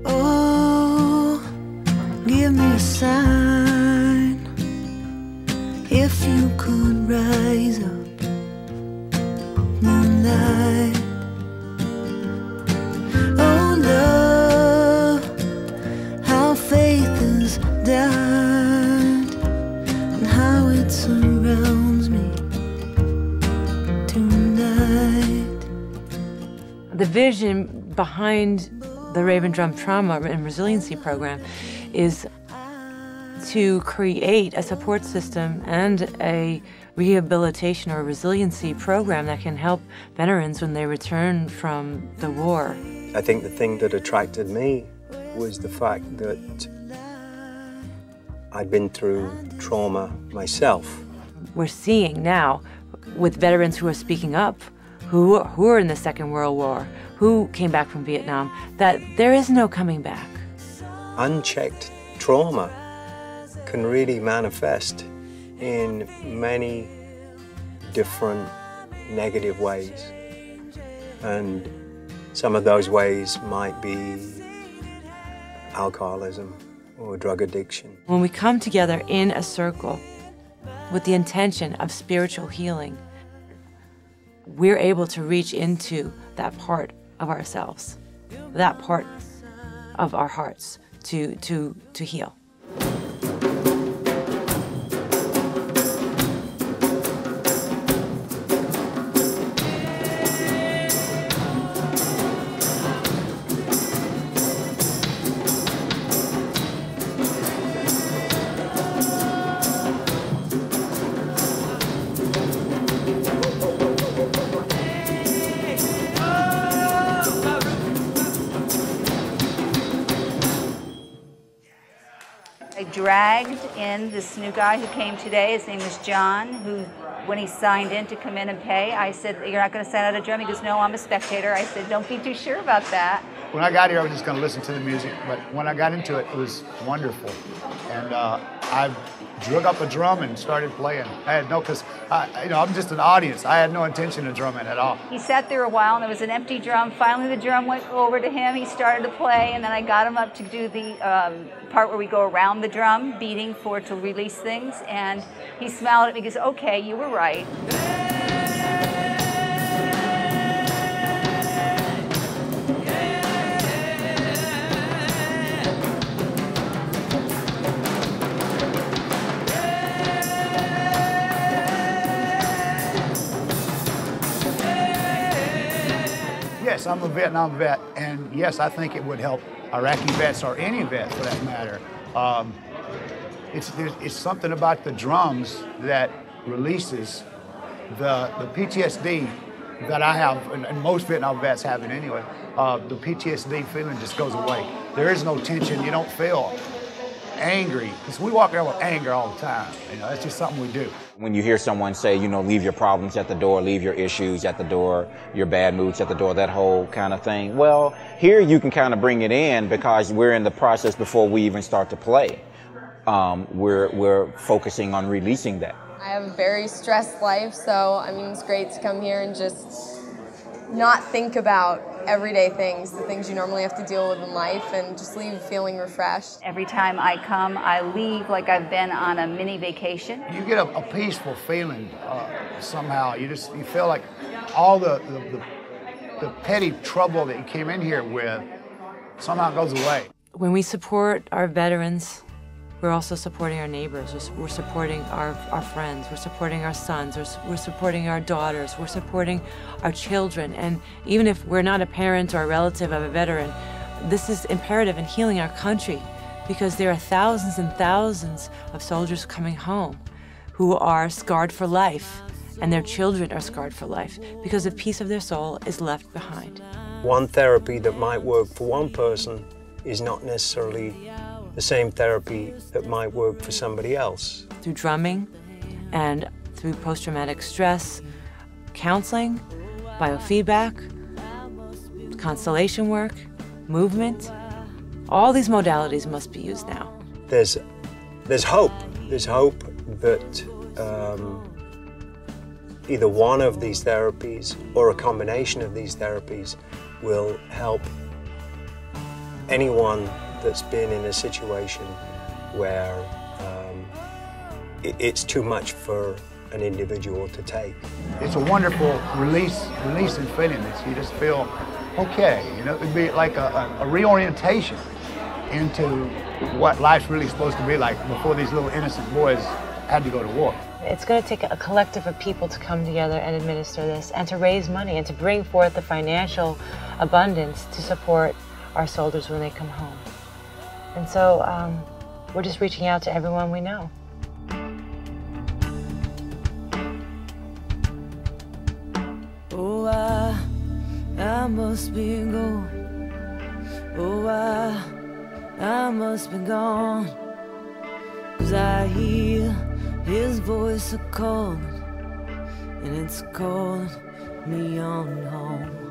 Oh, give me a sign if you could rise up, moonlight. Oh, love, how faith has died and how it surrounds me tonight. The vision behind the Raven Drum Trauma and Resiliency Program is to create a support system and a rehabilitation or resiliency program that can help veterans when they return from the war. I think the thing that attracted me was the fact that I'd been through trauma myself. We're seeing now with veterans who are speaking up, who are in the Second World War, who came back from Vietnam, that there is no coming back. Unchecked trauma can really manifest in many different negative ways. And some of those ways might be alcoholism or drug addiction. When we come together in a circle with the intention of spiritual healing, we're able to reach into that part of ourselves, that part of our hearts to heal. I dragged in this new guy who came today. His name is John, who, when he signed in to come in and pay, I said, "You're not going to send out a drum?" He goes, "No, I'm a spectator." I said, "Don't be too sure about that." When I got here, I was just going to listen to the music, but when I got into it, it was wonderful. And I drug up a drum and started playing. I had no, because I'm just an audience. I had no intention of drumming at all. He sat there a while, and there was an empty drum. Finally, the drum went over to him. He started to play, and then I got him up to do the part where we go around the drum, beating to release things. And he smiled at me. He goes, "Okay, you were right." Yes, I'm a Vietnam vet, and yes, I think it would help Iraqi vets or any vet for that matter. It's something about the drums that releases the PTSD that I have, and most Vietnam vets have it anyway. The PTSD feeling just goes away. There is no tension. You don't feel angry, because we walk around with anger all the time. That's just something we do. When you hear someone say, leave your problems at the door, leave your issues at the door, your bad moods at the door, that whole kind of thing. Well, here you can kind of bring it in because we're in the process before we even start to play. We're focusing on releasing that. I have a very stressed life, so it's great to come here and just not think about everyday things, the things you normally have to deal with in life, and just leave feeling refreshed. Every time I come, I leave like I've been on a mini vacation. You get a peaceful feeling somehow. You feel like all the petty trouble that you came in here with somehow goes away. When we support our veterans, we're also supporting our neighbors, we're supporting our friends, we're supporting our sons, we're supporting our daughters, we're supporting our children. And even if we're not a parent or a relative of a veteran, this is imperative in healing our country, because there are thousands and thousands of soldiers coming home who are scarred for life, and their children are scarred for life because a piece of their soul is left behind. One therapy that might work for one person is not necessarily the same therapy that might work for somebody else. Through drumming and through post-traumatic stress, counseling, biofeedback, constellation work, movement, all these modalities must be used now. There's hope. There's hope that either one of these therapies or a combination of these therapies will help anyone that's been in a situation where it's too much for an individual to take. It's a wonderful releasing feeling that you just feel okay. You know, it'd be like a reorientation into what life's really supposed to be like before these little innocent boys had to go to war. It's going to take a collective of people to come together and administer this and to raise money and to bring forth the financial abundance to support our soldiers when they come home. And so we're just reaching out to everyone we know. Oh, I must be going. Oh, I must be gone. 'Cause I hear his voice a calling, and it's calling me on home.